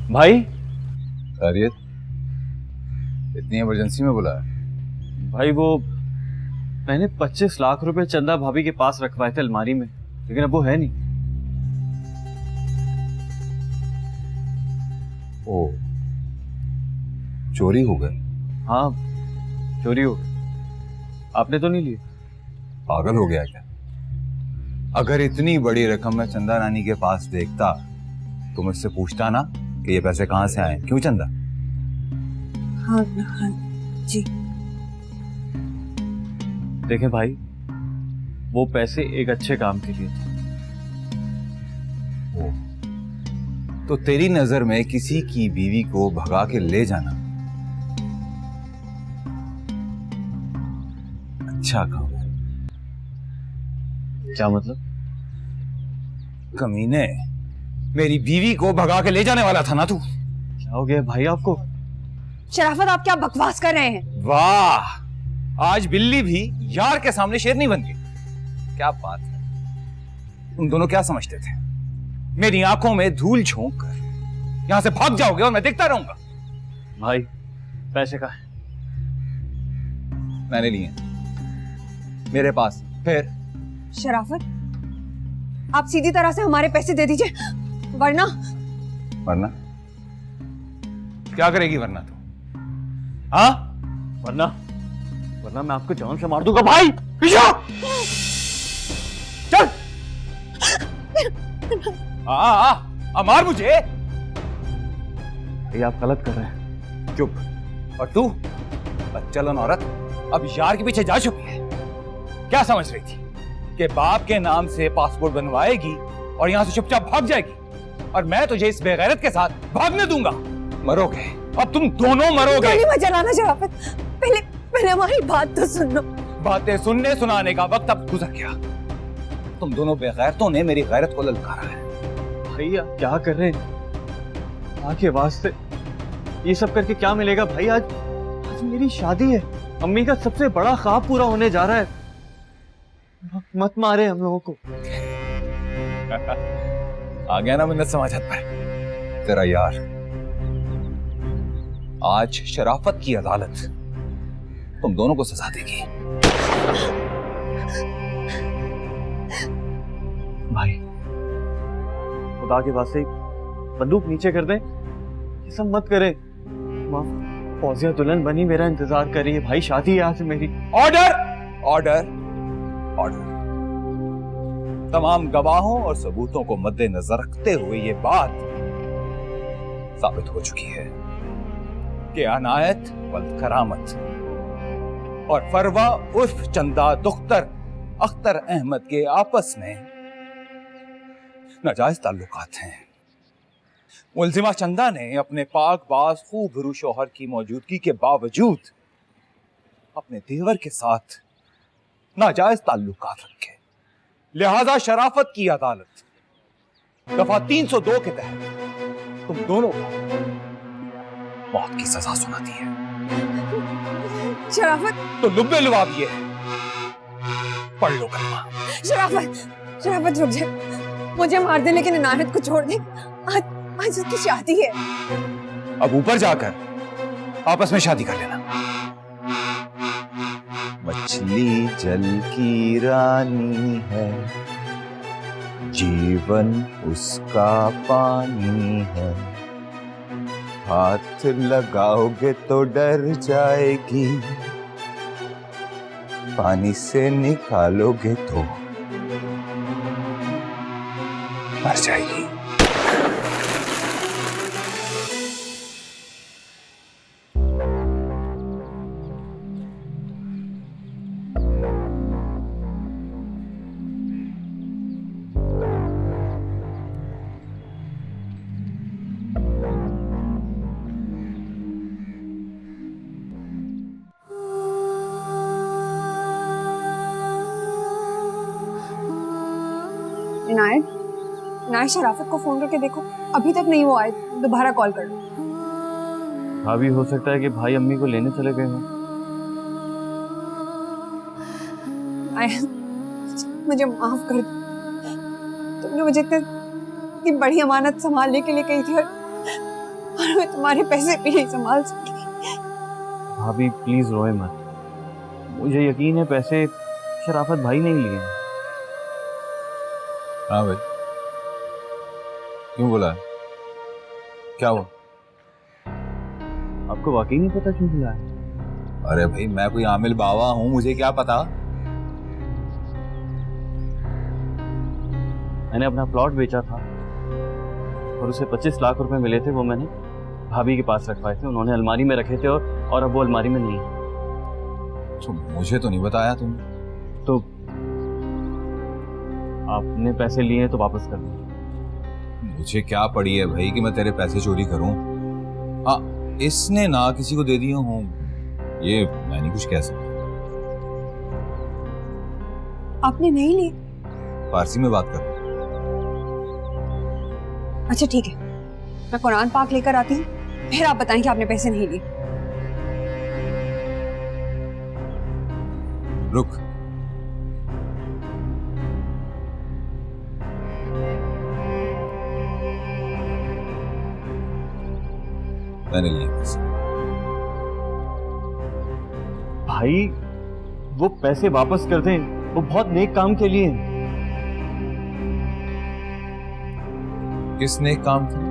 भाई खैरियत? इतनी इमरजेंसी में बुलाया? भाई वो मैंने 25 लाख रुपए चंदा भाभी के पास रखवाए थे अलमारी में, लेकिन अब वो है नहीं। ओ, चोरी हो गए? हाँ, चोरी हो गई। आपने तो नहीं लिए? पागल हो गया क्या? अगर इतनी बड़ी रकम मैं चंदा रानी के पास देखता तो मुझसे पूछता ना कि ये पैसे कहां से आए। क्यों चंदा? हाँ हाँ जी। देखें भाई, वो पैसे एक अच्छे काम के लिए थे। ओ, तो तेरी नजर में किसी की बीवी को भगा के ले जाना अच्छा काम है? क्या मतलब? कमीने, मेरी बीवी को भगा के ले जाने वाला था ना तू। क्या हो गया भाई आपको? शराफत, आप क्या बकवास कर रहे हैं? वाह, आज बिल्ली भी यार के सामने शेरनी बन गई। क्या बात है। तुम दोनों क्या समझते थे? मेरी आंखों में धूल झोंक कर यहां से भाग जाओगे और मैं देखता रहूंगा? भाई पैसे कहाँ हैं? मैंने लिए, मेरे पास। फिर शराफत, आप सीधी तरह से हमारे पैसे दे दीजिए, वरना वरना क्या करेगी? वरना तू? हाँ, वरना वरना मैं आपको जान से मार दूंगा भाई। पीछे चल। मार मुझे। ये आप गलत कर रहे हैं। चुप। और तू बच्चलन औरत अब यार के पीछे जा चुकी है। क्या समझ रही थी कि बाप के नाम से पासपोर्ट बनवाएगी और यहां से चुपचाप भाग जाएगी और मैं तुझे इस बेगैरत के साथ भागने दूंगा? मरोगे, अब तुम दोनों मरोगे। गोली मत चलाना शराफत, पहले हमारी बात तो सुन लो। बातें सुनने सुनाने का वक्त अब गुजर गया। तुम दोनों बेगैरतों ने मेरी गैरत को ललकारा है। भाई आप क्या कर रहे हैं? आके वास्ते ये सब करके क्या मिलेगा भाई? आज मेरी शादी है, अम्मी का सबसे बड़ा ख्वाब पूरा होने जा रहा है। मत मारे हम लोगों को। आ गया ना मिन्नत समाजत पर तेरा यार। आज शराफत की अदालत तुम दोनों को सजा देगी। भाई खुदा के वास्ते बंदूक नीचे कर दें, ये सब मत करें। फौजिया दुल्हन बनी मेरा इंतजार कर रही है भाई, शादी है आज मेरी। Order, order, order. तमाम गवाहों और सबूतों को मद्देनजर रखते हुए ये बात साबित हो चुकी है कि अनायत वल्द करामत और फरवा उर्फ चंदा दुख्तर अख्तर अहमद के आपस में नाजायज ताल्लुकात हैं। मुल्जिमा चंदा ने अपने पाकबाज खूबरू शौहर की मौजूदगी के बावजूद अपने देवर के साथ नाजायज ताल्लुकात रखे। लिहाजा शराफत की अदालत दफा 302 के तहत तुम दोनों को मौत की सजा सुनाती है। शराफत, तो लुब्बे लुभाविए, पढ़ लो कलमा। शराफत रुक जाए, मुझे मार दे लेकिन इनायत को छोड़ दे। आज उसकी शादी है। अब ऊपर जाकर आपस में शादी कर लेना। मछली जल की रानी है, जीवन उसका पानी है। हाथ लगाओगे तो डर जाएगी, पानी से निकालोगे तो मर जाएगी। इनायत, शराफत को फोन करके देखो, अभी तक नहीं वो आए, दोबारा कॉल कर लो। भाभी हो सकता है कि भाई अम्मी को लेने चले गए हों। मुझे माफ कर दो, तुमने मुझे इतनी बड़ी अमानत संभालने के लिए कही थी और और मैं तुम्हारे पैसे भी नहीं संभाल सकी। भाभी प्लीज रोए मत, मुझे यकीन है पैसे शराफत भाई नहीं लिए हैं। हाँ भाई, क्यों बोला? क्या हुआ? आपको वाकई नहीं पता क्यों बुलाया? अरे भाई, मैं कोई आमिल बावा हूं, मुझे क्या पता? मैंने अपना प्लॉट बेचा था और उसे 25 लाख रुपए मिले थे। वो मैंने भाभी के पास रखवाए थे, उन्होंने अलमारी में रखे थे और अब वो अलमारी में नहीं है। तो मुझे तो नहीं बताया तुमने। तो आपने पैसे लिए तो वापस कर दो। मुझे क्या पड़ी है भाई कि मैं तेरे पैसे चोरी करूं? हाँ, इसने ना किसी को दे दिए हों, ये मैं नहीं कुछ कह सकता। आपने नहीं ली? फारसी में बात कर। अच्छा ठीक है, मैं कुरान पाक लेकर आती हूँ, फिर आप बताएं कि आपने पैसे नहीं लिए। रुक, मैंने लिए पैसे। भाई वो पैसे वापस कर दें, वो बहुत नेक काम के लिए हैं। किसने काम किया?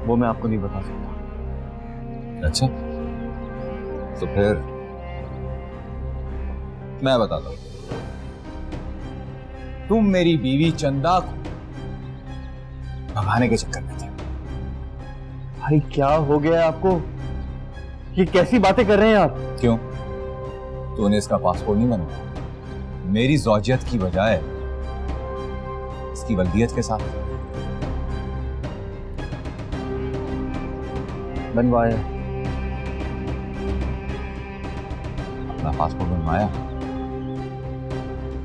वो मैं आपको नहीं बता सकता। अच्छा, तो फिर मैं बताता हूं। तुम मेरी बीवी चंदा को भगाने के चक्कर में थे। भाई क्या हो गया आपको? ये कैसी बातें कर रहे हैं आप? क्यों? तूने इसका पासपोर्ट नहीं बनवाया मेरी ज़ौजियत की बजाय इसकी वल्दियत के साथ? बनवाया। अपना पासपोर्ट बनवाया?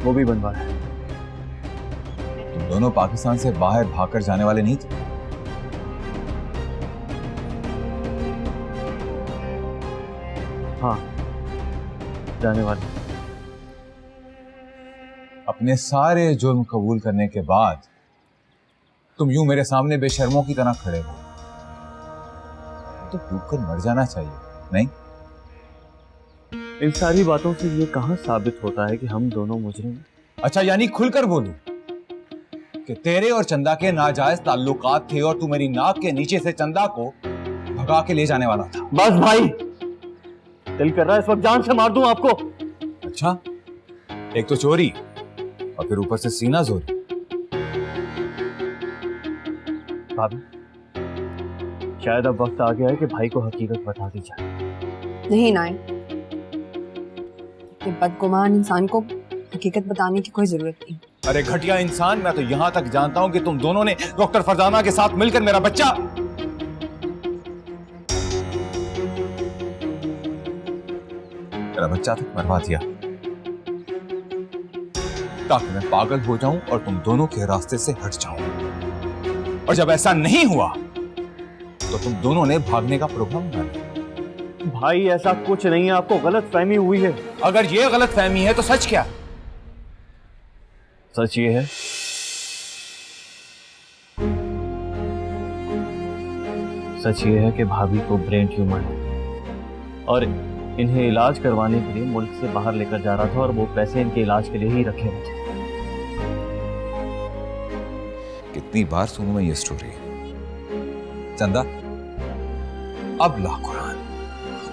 वो भी बनवाया। तुम दोनों पाकिस्तान से बाहर भागकर जाने वाले नहीं थे? हाँ, जाने वाले। अपने सारे जुर्म कबूल करने के बाद तुम यूं मेरे सामने बेशर्मों की तरह खड़े हो। तो डूबकर मर जाना चाहिए, नहीं? इन सारी बातों से ये कहां साबित होता है कि हम दोनों मुजरिम हैं? अच्छा, यानी खुलकर बोलूं कि तेरे और चंदा के नाजायज ताल्लुकात थे और तू मेरी नाक के नीचे से चंदा को भगा के ले जाने वाला था। बस भाई, दिल कर रहा है इस वक्त जान से मार दूं आपको। अच्छा, एक तो चोरी और फिर ऊपर से सीना जोरी। भाभी, शायद अब वक्त आ गया है कि भाई को हकीकत बता दी जाए। नहीं नाय, ये बदगुमान इंसान को हकीकत बताने की कोई जरूरत नहीं। अरे घटिया इंसान, मैं तो यहां तक जानता हूं कि तुम दोनों ने डॉक्टर फरजाना के साथ मिलकर मेरा बच्चा तक मरवा दिया ताकि मैं पागल हो जाऊं और तुम दोनों के रास्ते से हट जाऊं। और जब ऐसा नहीं हुआ तो तुम दोनों ने भागने का प्रोग्राम बनाया। भाई ऐसा कुछ नहीं है, आपको गलत फहमी हुई है। अगर ये गलत फहमी है तो सच क्या? सच ये है सच ये है कि भाभी को ब्रेन ट्यूमर है और इन्हें इलाज करवाने के लिए मुल्क से बाहर लेकर जा रहा था और वो पैसे इनके इलाज के लिए ही रखे हुए थे। कितनी बार सुनूं मैं ये स्टोरी? चंदा, अब ला कुरान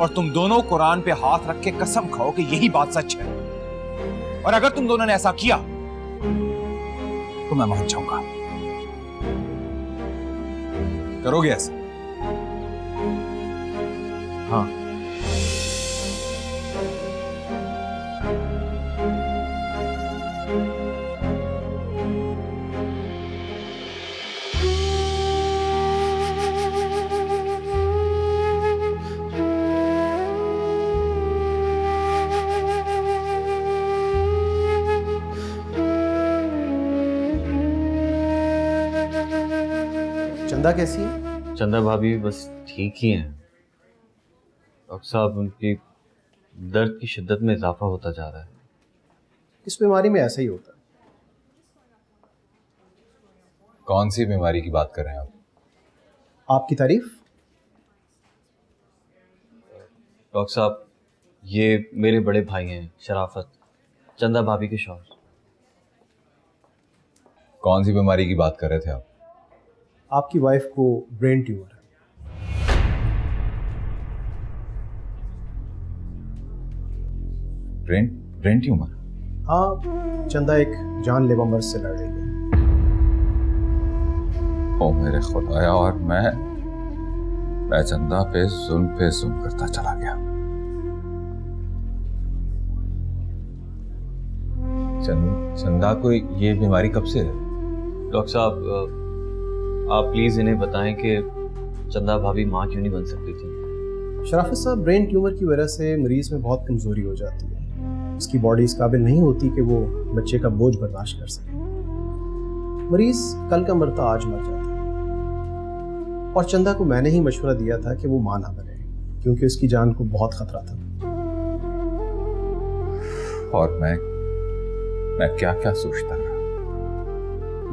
और तुम दोनों कुरान पे हाथ रख के कसम खाओ कि यही बात सच है। और अगर तुम दोनों ने ऐसा किया तो मैं मान जाऊंगा। करोगे ऐसा? हाँ। चंदा कैसी है? चंदा भाभी बस ठीक ही हैं। डॉक्टर साहब, उनकी दर्द की शिद्दत में इजाफा होता जा रहा है। इस बीमारी में ऐसा ही होता है। कौन सी बीमारी की बात कर रहे हैं आप? आपकी तारीफ? डॉक्टर साहब, ये मेरे बड़े भाई हैं, शराफत, चंदा भाभी के शौहर। कौन सी बीमारी की बात कर रहे थे आप? आपकी वाइफ को ब्रेन ट्यूमर है। Brain brain tumour? हाँ, चंदा एक जानलेवा मर्ज से लड़ रही है। ओ मेरे खुदाया, और मैं चंदा पे जुल्म करता चला गया। चंदा को ये बीमारी कब से है? डॉक्टर साहब, आप प्लीज इन्हें बताएं कि चंदा भाभी माँ क्यों नहीं बन सकती थी। शराफत साहब, ब्रेन ट्यूमर की वजह से मरीज में बहुत कमजोरी हो जाती है। उसकी बॉडी इस काबिल नहीं होती कि वो बच्चे का बोझ बर्दाश्त कर सके। मरीज कल का मरता आज मर जाता है। और चंदा को मैंने ही मशवरा दिया था कि वो मां ना बने, क्योंकि उसकी जान को बहुत खतरा था। और मैं क्या क्या सोचता रहा।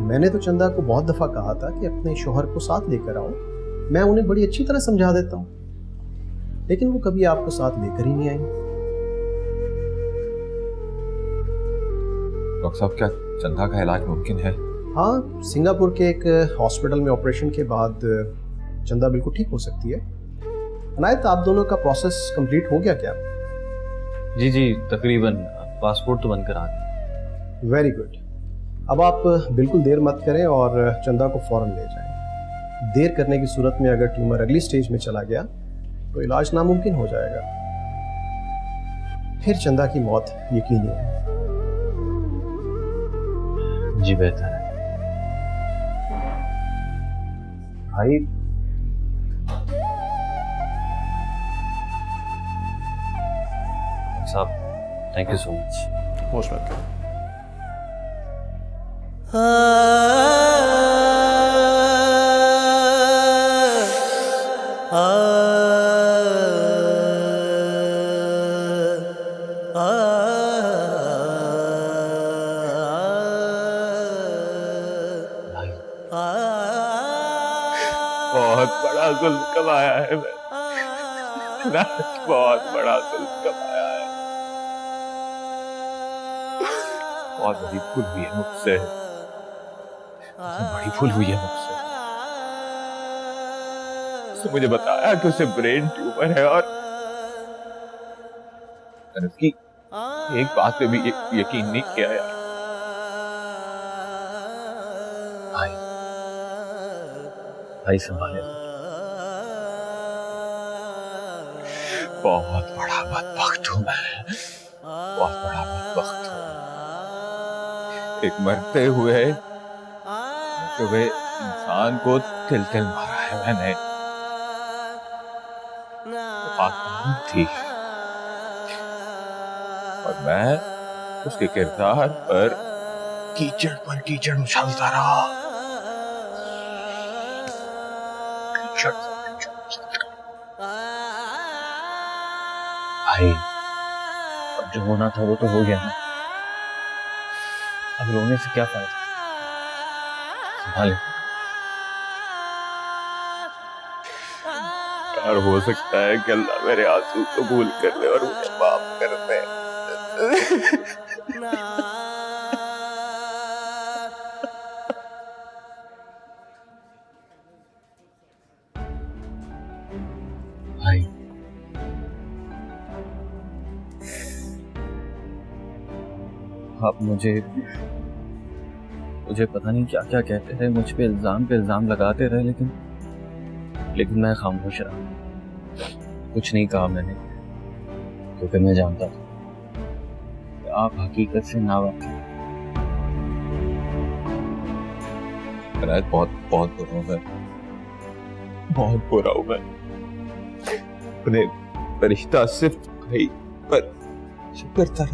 मैंने तो चंदा को बहुत दफा कहा था कि अपने शोहर को साथ लेकर आओ, मैं उन्हें बड़ी अच्छी तरह समझा देता हूँ, लेकिन वो कभी आपको साथ लेकर ही नहीं आई। डॉक्टर साहब, क्या चंदा का इलाज मुमकिन है? हाँ, सिंगापुर के एक हॉस्पिटल में ऑपरेशन के बाद चंदा बिल्कुल ठीक हो सकती है। अनायत, आप दोनों का प्रोसेस कंप्लीट हो गया क्या? जी, तकरीबन पासपोर्ट तो बनकर आ गया। Very good. अब आप बिल्कुल देर मत करें और चंदा को फौरन ले जाएं। देर करने की सूरत में अगर ट्यूमर अगली स्टेज में चला गया तो इलाज नामुमकिन हो जाएगा, फिर चंदा की मौत यकीनी है। जी बेहतर है भाई। साहब, thank you so much. Most welcome. बहुत बड़ा जुल्म कमाया है मैंने, बहुत बड़ा जुल्म कमाया है। बहुत बड़ी भूल हुई है मुझसे, बहुत बड़ी भूल हुई है मुझसे। उसने मुझे बताया कि उसे ब्रेन ट्यूमर है, और मैंने उसकी एक बात पे भी यकीन नहीं किया यार। भाई संभाले। बहुत बड़ा बदबख्त हूं मैं, बहुत बड़ा बदबख्त हूं। एक मरते हुए इंसान को तिल तिल मारा है मैंने। आत्मा थी और मैं उसके किरदार पर कीचड़ उछालता रहा। भाई, अब जो होना था वो तो हो गया ना, अब रोने से क्या फायदा। संभाले। यार, हो सकता है कि अल्लाह मेरे आंसू कबूल कर ले और मुझे माफ कर दे। भाई, आप मुझे पता नहीं क्या क्या कहते रहे, मुझ पे इल्जाम लगाते रहे, लेकिन मैं खामोश रहा, कुछ नहीं कहा मैंने, क्योंकि मैं जानता था कि आप हकीकत से नावाकिफ। बहुत बुरा हूं मैं, बहुत बुरा हूं मैं। अपने फरिश्ता सिर्फ भाई पर शुक्र था।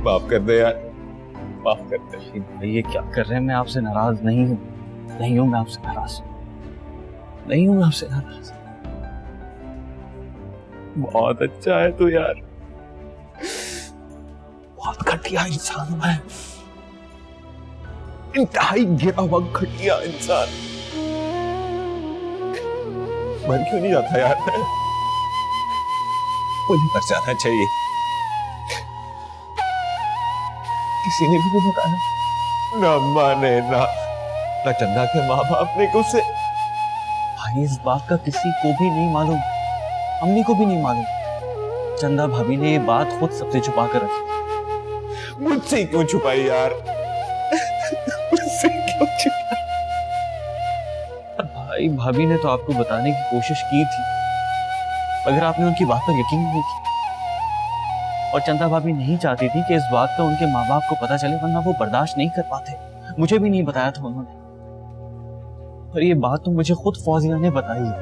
माफ कर दे यार, माफ कर दे। भाई, ये क्या कर रहे हैं? मैं आपसे नाराज नहीं हूँ, मैं आपसे नाराज नहीं हूँ, मैं आपसे नाराज। बहुत अच्छा है तू यार, बहुत घटिया इंसान हूं मैं। इंतहाई गिरा हुआ घटिया इंसान। मर क्यों नहीं जाता यार? मुझे मर जाना चाहिए। किसी ने भी नहीं बताया, ना माँ ने, ना चंदा के माँ बाप ने उसे। भाई इस बात का किसी को भी नहीं मालूम, अम्मी को भी नहीं मालूम। चंदा भाभी ने ये बात खुद सबसे छुपा कर रखी। मुझसे क्यों छुपाई यार? मुझसे क्यों छुपाई? भाई भाभी ने तो आपको बताने की कोशिश की थी, मगर आपने उनकी बात पर यकीन नहीं किया। और चंदा भाभी नहीं चाहती थी कि इस बात का उनके माँ बाप को पता चले, वरना वो बर्दाश्त नहीं कर पाते। मुझे भी नहीं बताया था उन्होंने, पर ये बात तो मुझे खुद फौजिया ने बताई है।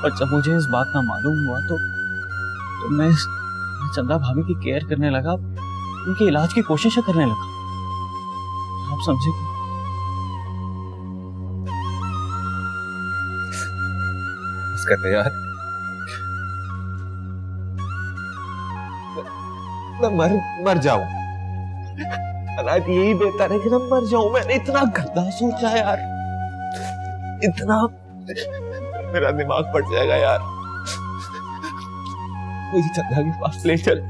और जब मुझे इस बात का मालूम हुआ तो मैं चंदा भाभी की केयर करने लगा, उनके इलाज की कोशिशें करने लगा। आप समझे कि करते यार, मैं मर जाऊं। हालात यही बेहतर है कि मैं मर जाऊं। मैंने इतना गंदा सोचा यार, इतना मेरा दिमाग फट जाएगा यार। मुझे चंदा के पास ले चल,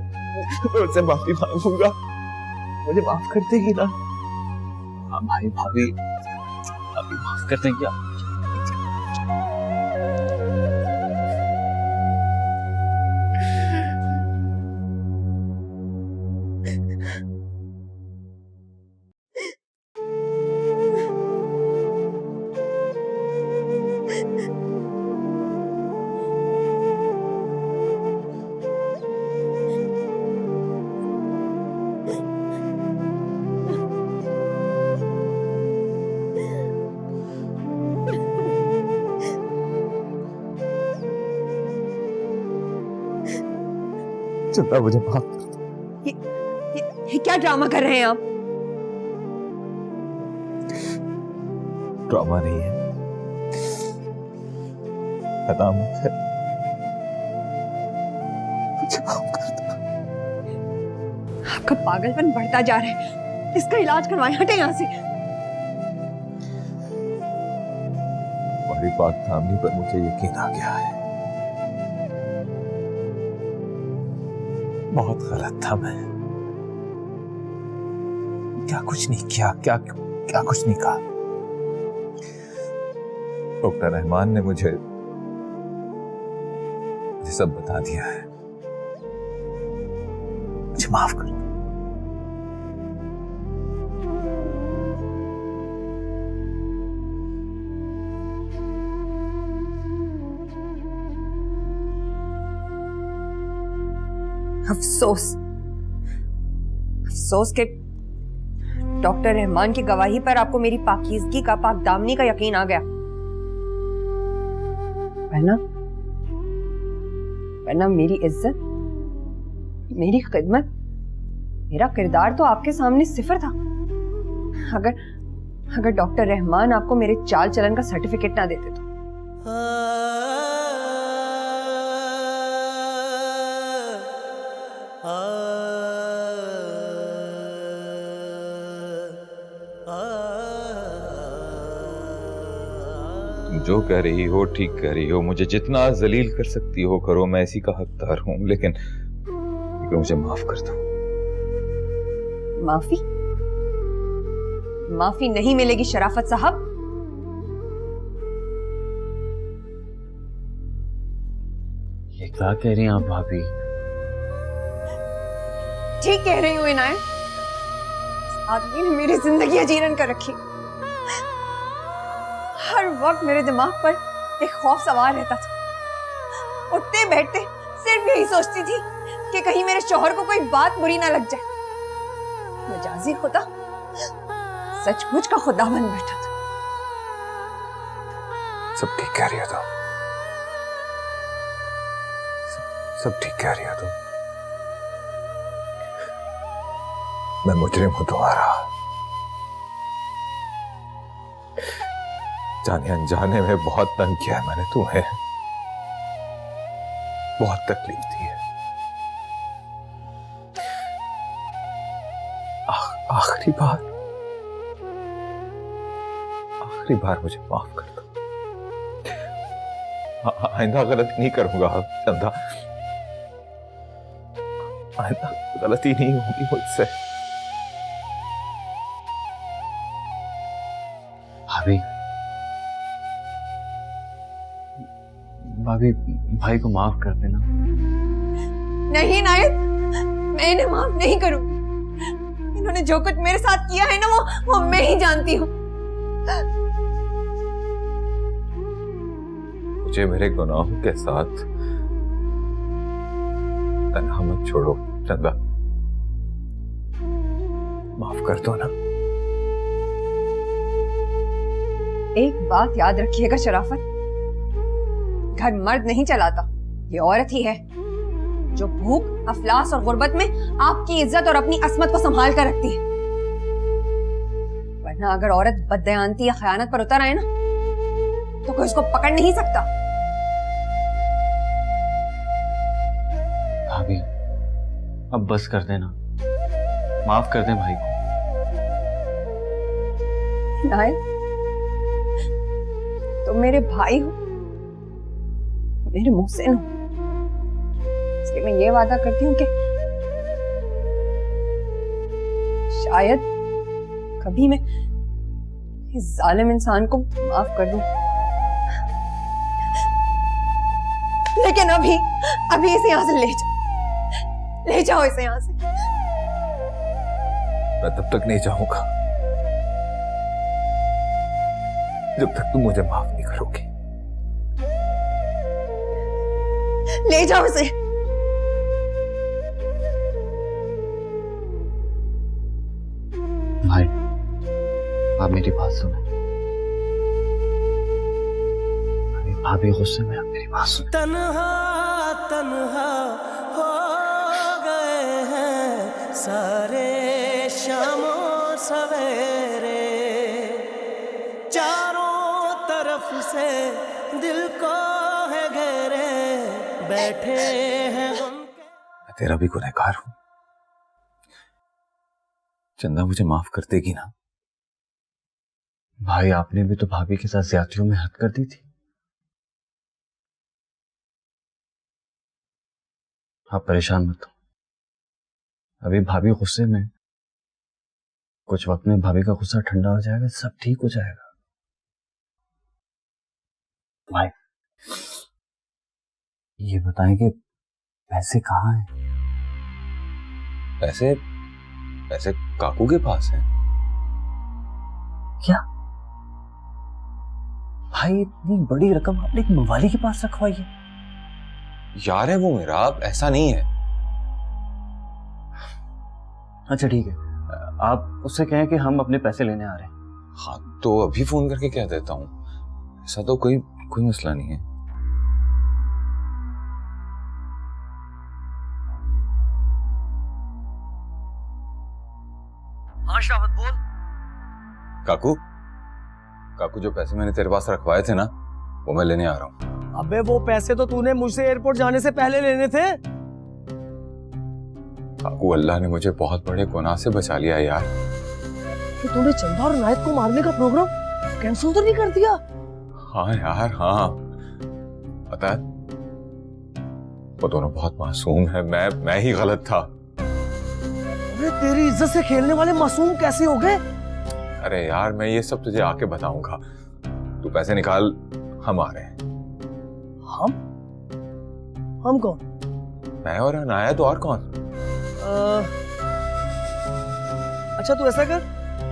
मैं उससे माफी मांगूंगा। मुझे माफ कर देगी ना? हाँ भाई, भाभी माफ कर देंगे आप। चंदा मुझे माफ कर। ये क्या ड्रामा कर रहे हैं आप? ड्रामा नहीं है, अदामत है। मुझे माफ कर दो। आपका पागलपन बढ़ता जा रहा है, इसका इलाज करवाएं। हटे यहाँ से। तुम्हारी बात थामने पर मुझे यकीन आ गया है, बहुत गलत था मैं। क्या कुछ नहीं किया, क्या कुछ नहीं कहा। डॉक्टर रहमान ने मुझे सब बता दिया है। मुझे माफ कर दो। अफसोस के डॉक्टर रहमान की गवाही पर आपको मेरी पाकीज़गी का, पाकदामनी का यकीन आ गया। वरना मेरी इज्जत, मेरी खिदमत, मेरा किरदार तो आपके सामने सिफर था। अगर डॉक्टर रहमान आपको मेरे चाल चलन का सर्टिफिकेट ना देते तो। जो कह रही हो ठीक कह रही हो। मुझे जितना जलील कर सकती हो करो, मैं इसी का हकदार हूं। लेकिन मुझे माफ कर दो। माफी नहीं मिलेगी शराफत साहब। ये क्या कह रही हैं आप भाभी? ठीक कह रही हूँ इनायत। इस आदमी ने मेरी जिंदगी अजीरन कर रखी। हर वक्त मेरे दिमाग पर एक खौफ सवार रहता था। उठते बैठते सिर्फ यही सोचती थी कि कहीं मेरे शौहर को कोई बात बुरी ना लग जाए। मजाजी खुदा सचमुच का खुदा बन बैठा था। सब ठीक कह रही हो तुम, सब ठीक कह रही हो तुम। मैं मुजरिम हूं तुम्हारा। जाने अनजाने में बहुत तंग किया है मैंने तुम्हें, बहुत तकलीफ दी है। आखिरी बार आखिरी बार मुझे माफ कर दो। आइंदा गलती नहीं करूंगा चंदा, आइंदा गलती नहीं होगी मुझसे। भाभी, भाभी भाई को माफ कर देना। नहीं नायद, मैं इन्हें माफ नहीं करूंगी। इन्होंने जो कुछ मेरे साथ किया है ना, वो मैं ही जानती हूँ। मुझे मेरे गुनाहों के साथ तन्हा मत छोड़ो चंदा, माफ कर दो ना। एक बात याद रखिएगा शराफत, घर मर्द नहीं चलाता, ये औरत ही है जो भूख, अफलास और गुर्बत में आपकी इज्जत और अपनी असमत को संभाल कर रखती है। वरना अगर औरत बददयानती या खयानत पर उतर आए ना, तो कोई उसको पकड़ नहीं सकता। भाभी अब बस कर देना, माफ कर दें भाई को। नायक, तुम मेरे भाई हो, मेरे मोहसिन हो, इसलिए मैं ये वादा करती हूँ कि शायद कभी मैं इस जालिम इंसान को माफ कर दूं, लेकिन अभी इसे यहाँ से ले जाओ इसे यहाँ से। मैं तब तक नहीं जाऊंगा जब तक तुम मुझे माफ नहीं करोगे। ले जाओ इसे। भाई आप मेरी बात सुनो, भाभी गुस्से में, आप मेरी बात सुनो। तन्हा तन्हा हो गए हैं सारे शामों सवेरे, चारों तरफ से दिल को है घेरे बैठे हैं हम। मैं तेरा भी गुनहगार हूं चंदा, मुझे माफ कर देगी ना? भाई आपने भी तो भाभी के साथ ज्यादतियों में हद कर दी थी। आप परेशान मत हो, अभी भाभी गुस्से में, कुछ वक्त में भाभी का गुस्सा ठंडा हो जाएगा, सब ठीक हो जाएगा। भाई ये बताएं कि पैसे कहाँ हैं? पैसे पैसे काकू के पास हैं। क्या भाई, इतनी बड़ी रकम आपने एक मवाली के पास रखवाई है? यार है वो मेरा, ऐसा नहीं है। अच्छा ठीक है, आप उससे कहें कि हम अपने पैसे लेने आ रहे हैं। हाँ तो अभी फोन करके कह देता हूँ, ऐसा तो कोई मसला नहीं है। हाँ शराफत बोल। काकू जो पैसे मैंने तेरे पास रखवाए थे ना, वो मैं लेने आ रहा हूँ। अबे वो पैसे तो तूने मुझसे एयरपोर्ट जाने से पहले लेने थे। काकू अल्लाह ने मुझे बहुत बड़े गुनाह से बचा लिया यार। तो तूने चंदा और नायक को मारने का प्रोग्राम कैंसिल तो नहीं कर दिया? हाँ यार हाँ, पता है वो दोनों बहुत मासूम है, मैं ही गलत था। अरे तेरी इज्जत से खेलने वाले मासूम कैसे हो गए? अरे यार मैं ये सब तुझे आके बताऊंगा, तू पैसे निकाल, हम आ रहे हैं। हम कौन? मैं और अनाया, तो और कौन? अच्छा तू ऐसा कर,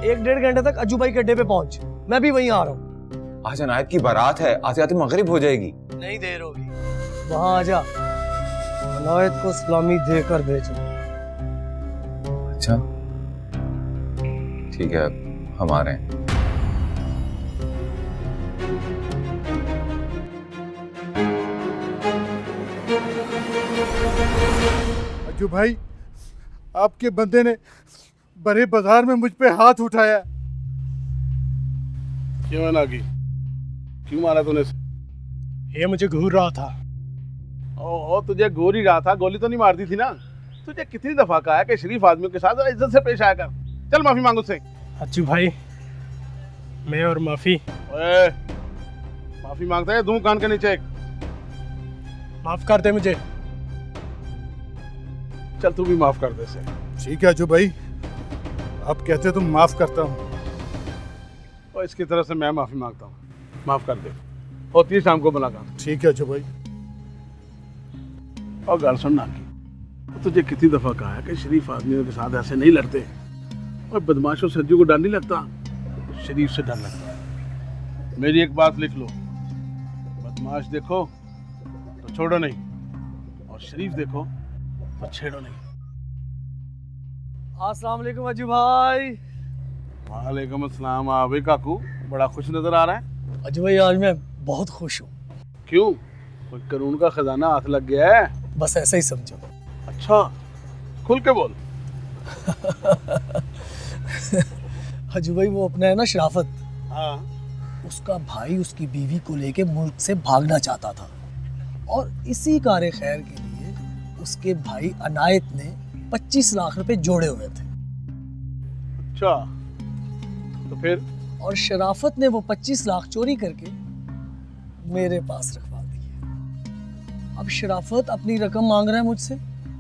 1-1.5 घंटे तक अज्जू भाई के अड्डे पे पहुंच, मैं भी वहीं आ रहा हूँ। आज अनायत की बारात है, आते आते मगरिब हो जाएगी। नहीं देर होगी, वहां आ जा, अनायत को सलामी देकर भेजो। अच्छा ठीक है, हम आ रहे हैं। अज्जू भाई, आपके बंदे ने बड़े बाजार में मुझ पे हाथ उठाया। क्यों नागी, क्यों मारा तूने? ये मुझे घूर रहा था। ओहो, तुझे घूर ही रहा था, गोली तो नहीं मार दी थी ना? तुझे कितनी दफा कहा है कि शरीफ आदमियों के साथ इज्जत से पेश आया कर। चल माफी मांग उससे। अज्जू भाई, मैं और माफी। ओए, माफी मांगता है, दूं कान के नीचे एक। माफ कर दे मुझे। चल तू भी माफ कर दे से। ठीक है अजू भाई, आप कहते तो माफ करता हूँ, और इसकी तरफ से मैं माफी मांगता हूँ, माफ कर दे। होती है शाम को मुलाकात। ठीक है अजू भाई। और गाल सुन ना की, तुझे कितनी दफा कहा है कि शरीफ आदमियों के साथ ऐसे नहीं लड़ते, और बदमाशों से अज्जू को डर नहीं लगता, शरीफ से डर लगता है। मेरी एक बात लिख लो, बदमाश देखो तो छोड़ो नहीं, और शरीफ देखो तो छेड़ो नहीं। अस्सलाम वालेकुम अज्जू भाई। वालेकुम अस्सलाम। भाई काकू बड़ा खुश नजर आ रहा है। अजू भाई आज मैं बहुत खुश हूँ। क्यों, कोई कानून का खजाना हाथ लग गया है? बस ऐसा ही समझो। अच्छा, खुल के बोल। अजू भाई वो अपना है ना शराफत, हाँ। उसका भाई उसकी बीवी को लेके मुल्क से भागना चाहता था, और इसी कार्य खैर के लिए उसके भाई अनायत ने 25 लाख रुपए जोड़े हुए थे। अच्छा, तो फिर? और शराफत ने वो 25 लाख चोरी करके मेरे पास रखवा दिए। अब शराफत अपनी रकम मांग रहा है मुझसे।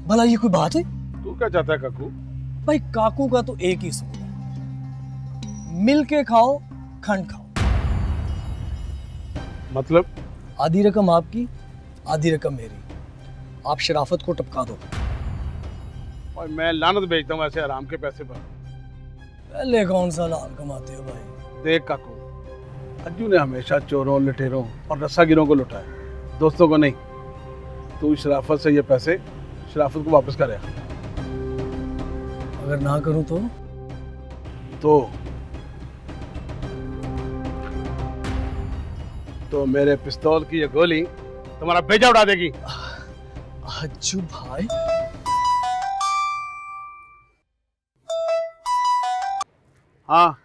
भला ये कोई बात है? तू क्या चाहता है काकू? भाई काकू का तो एक ही सूल है, मिल के खाओ खंड खाओ। मतलब? आधी रकम आपकी, आधी रकम मेरी। आप शराफत को टपका दो। और मैं लानत बेचता हूँ ऐसे आराम के पैसे पर। पहले कौन सा लाल कमाते हो भाई? देख काकू, अज्जू ने हमेशा चोरों, लुटेरों और रस्सागिरों को लुटाया, दोस्तों को नहीं। तू शराफत से ये पैसे शराफत को वापस करे। अगर ना करूं तो मेरे पिस्तौल की ये गोली तुम्हारा भेजा उड़ा देगी। अज्जू भाई, हाँ,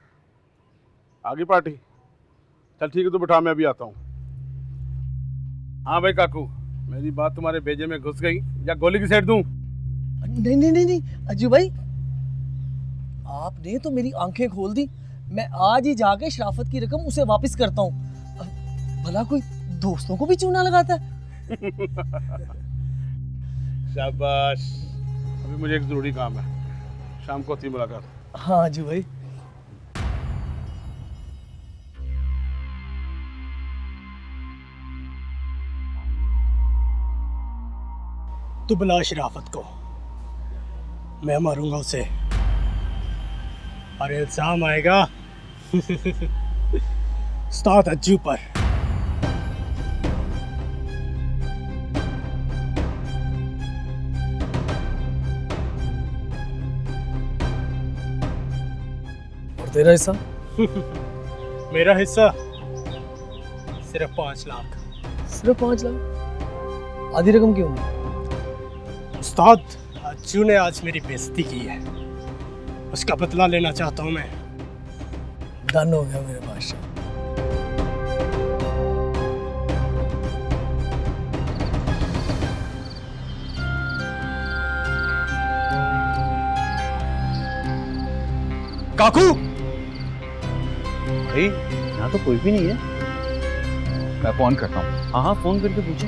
आगे पार्टी। चल ठीक है, तू बिठा, मैं अभी आता हूँ। हाँ भाई काकू, मेरी बात तुम्हारे भेजे में घुस गई या गोली की सेट दूं? नहीं नहीं नहीं नहीं अज्जू भाई, आपने तो मेरी आंखें खोल दी। मैं आज ही जाके शराफत की रकम उसे वापस करता हूँ। भला कोई दोस्तों को भी चूना लगाता है? शाबाश। अभी मुझे एक जरूरी काम है, शाम को होती मुलाकात। हाँ अज्जू भाई। तू बुला शराफत को, मैं मारूंगा उसे, और इल्जाम आएगा उस्ताद अज्जू पर। और तेरा हिस्सा? मेरा हिस्सा सिर्फ 5 लाख। सिर्फ 5 लाख? आधी रकम क्यों नहीं? उस्ताद अज्जू ने आज मेरी बेइज्जती की है, उसका बदला लेना चाहता हूं मैं। डन हो गया मेरे बादशाह। काकू, भाई यहाँ तो कोई भी नहीं है। मैं फोन करता हूँ। हाँ हाँ, फोन करके पूछे।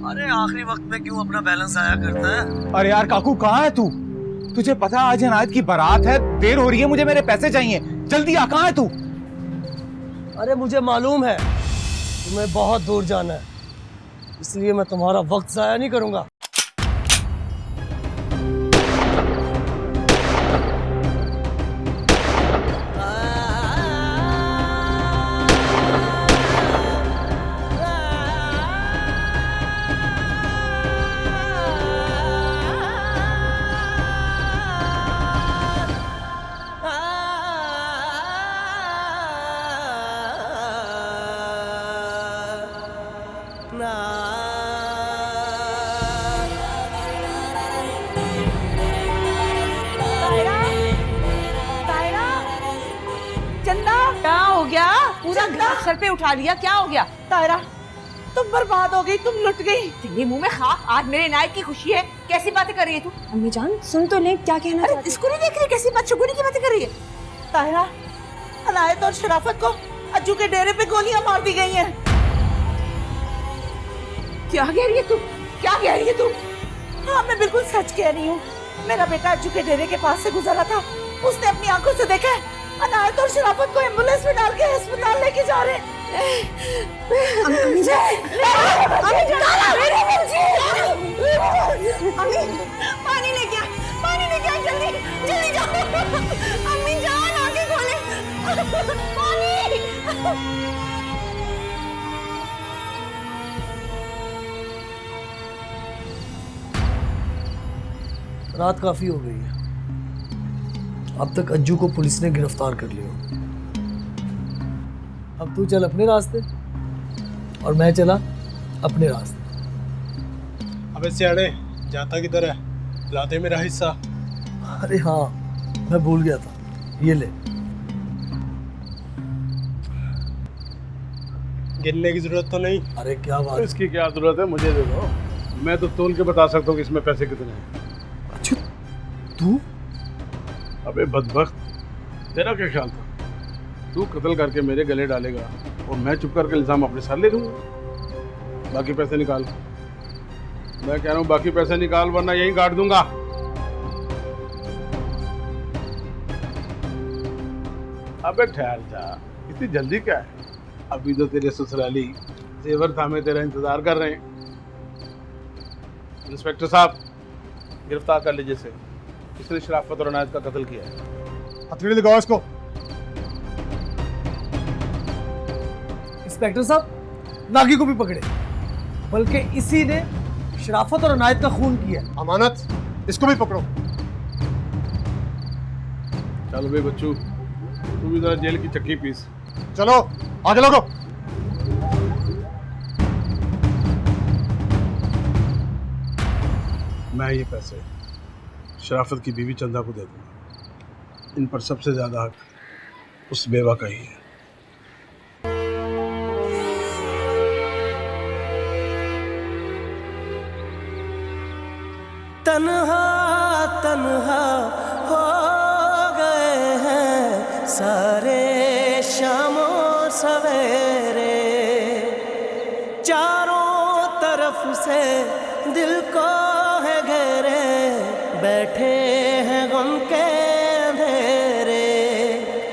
अरे आखिरी वक्त में क्यों अपना बैलेंस आया करता है? अरे यार काकू, कहाँ है तू? तुझे पता है आज अनायत की बारात है, देर हो रही है, मुझे मेरे पैसे चाहिए, जल्दी आ। कहाँ है तू? अरे मुझे मालूम है तुम्हें बहुत दूर जाना है, इसलिए मैं तुम्हारा वक्त जाया नहीं करूंगा। चंदा, क्या हो गया? पूरा घर सर पे उठा लिया, क्या हो गया? तायरा, तुम बर्बाद हो गई, तुम लुट गई। तेरे मुंह में खाक, आज मेरे इनायत की खुशी है, कैसी बातें कर रही है तू? अम्मी जान सुन तो ले, क्या कहना चाहती है? इसको नहीं देख रही कैसी बदशगुनी की बातें कर रही है? ताहिरा, अनायत और शराफत को अज्जू के डेरे पे गोलियां मार दी गई हैं। क्या कह रही है तू? क्या कह रही है तू? हाँ, मैं बिल्कुल सच कह रही हूँ। मेरा बेटा अज्जू के डेरे के पास से गुजरा था, उसने अपनी आंखों से देखा है अनायत और शराफत को एम्बुलेंस में डाल के अस्पताल लेके जा रहे हैं। अम्मी जान, अम्मी जान, अम्मी पानी लेके आ, पानी लेके आ, जल्दी जल्दी जाओ। अम्मी जान आगे खोले, पानी। रात काफी हो गई है, अब तक अज्जू को पुलिस ने गिरफ्तार कर लिया। अब तू चल अपने रास्ते और मैं चला अपने रास्ते। अबे सियाड़े, जाता किधर है? ला दे मेरा हिस्सा। अरे हाँ, मैं भूल गया था, ये ले। गिनने की जरूरत तो नहीं? अरे क्या बात, इसकी क्या जरूरत है, मुझे दे दो, मैं तो तोल के बता सकता हूँ कि इसमें पैसे कितने हैं। अच्छा तू? अबे बदबख्त, तेरा क्या ख्याल था? तू कत्ल करके मेरे गले डालेगा और मैं चुप करके इल्जाम अपने सर ले लूंगा। बाकी पैसे निकाल। मैं कह रहा हूँ बाकी पैसे निकाल, वरना यहीं काट दूंगा। अबे ठहर जा, इतनी जल्दी क्या है? अभी तो तेरे ससुराली जेवर थामे तेरा इंतजार कर रहे हैं। इंस्पेक्टर साहब, गिरफ्तार कर लीजिए इसे, इसने शराफत और अनायत का कत्ल किया है। हथकड़ी लगाओ इसको। इंस्पेक्टर साहब, नागी को भी पकड़े, बल्कि इसी ने शराफत और अनायत का खून किया। अमानत, इसको भी पकड़ो। चल भाई बच्चू, तू भी जरा जेल की चक्की पीस। चलो आगे लोगो। मैं ये पैसे शराफत की बीवी चंदा को दे दूंगा। इन पर सबसे ज्यादा हक उस बेवा का ही है। तन्हा तन्हा हो गए हैं सारे शामो सवेरे, चारों तरफ से दिल को है घेरे, बैठे हैं गम के अंधेरे।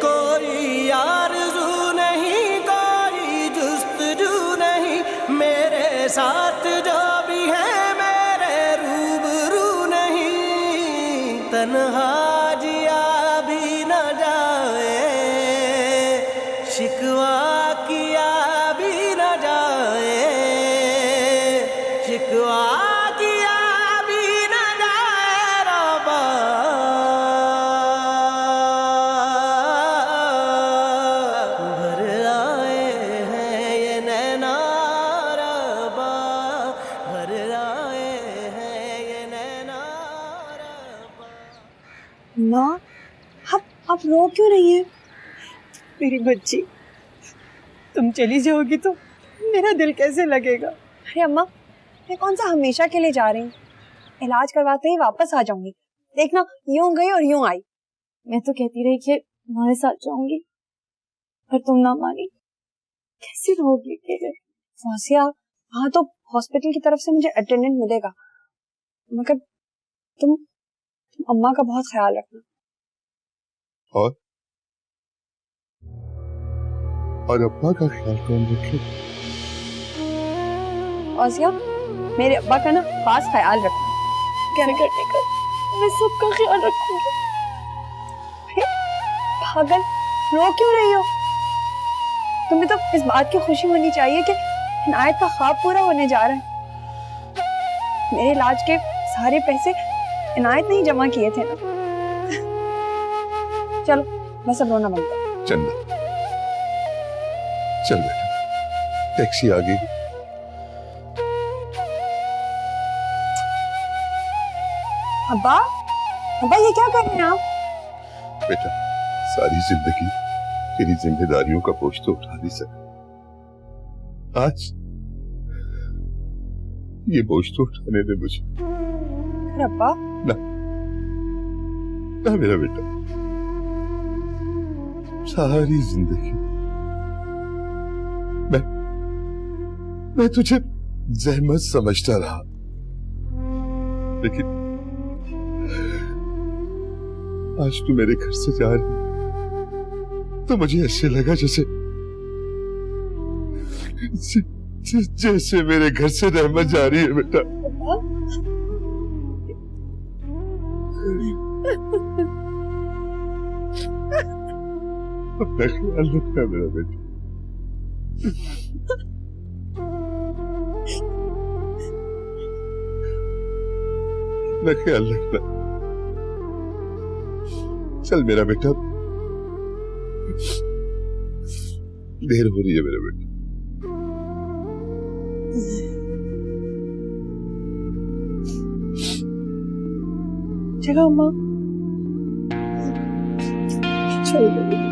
कोई आरज़ू नहीं, कोई जुस्तजू नहीं, मेरे साथ जो भी है मेरे रूबरू नहीं। तन्हा जिया भी न जाए, शिकवा किया भी न जाए, शिकवा किया भी न जाए रब्बा। भर आए हैं ये नैना रब्बा, भर आए हैं ये नैना रब्बा। माँ, आप रो क्यों रही हैं? मेरी बच्ची, तुम चली जाओगी तो मेरा दिल कैसे लगेगा? अरे अम्मा, मैं कौन सा हमेशा के लिए जा रही हूँ? इलाज करवाते ही वापस आ जाऊंगी। देखना, यूं गई और यूं आई। मैं तो कहती रही कि तुम्हारे साथ जाऊंगी, पर तुम ना मानी। कैसे रहोगी अकेले? फौजिया, हाँ तो हॉस्पिटल की तरफ से मुझे अटेंडेंट मिलेगा, मगर तुम अम्मा का बहुत ख्याल रखना। और अब्बा का ख्याल कौन रखे? फौजिया, मेरे अब्बा का ना खास ख्याल रखना। क्या करने का, मैं सबका ख्याल रखूंगी। पागल, रो क्यों रही हो? तुम्हें तो इस बात की खुशी होनी चाहिए कि इनायत का ख्वाब पूरा होने जा रहा है। मेरे इलाज के सारे पैसे इनायत ने ही जमा किए थे ना। चलो, बस अब रोना बंद करो। चंदा, चल बेटा, टैक्सी आ गई। अब्बा, अब्बा ये क्या कर रहे हैं आप? बेटा, सारी जिंदगी तेरी जिम्मेदारियों का बोझ तो उठा नहीं सका। आज ये बोझ तो उठाने दे मुझे। रब्बा ना मेरा बेटा, सारी जिंदगी मैं तुझे जहमत समझता रहा, लेकिन आज तू मेरे घर से जा रही तो मुझे ऐसे लगा जैसे मेरे घर से रहमत जा रही है बेटा। अपना ख्याल रखना मेरा बेटा। अपना ख्याल रखना। चल मेरा बेटा, देर हो रही है मेरा बेटा। चलो अम्मा, चलो।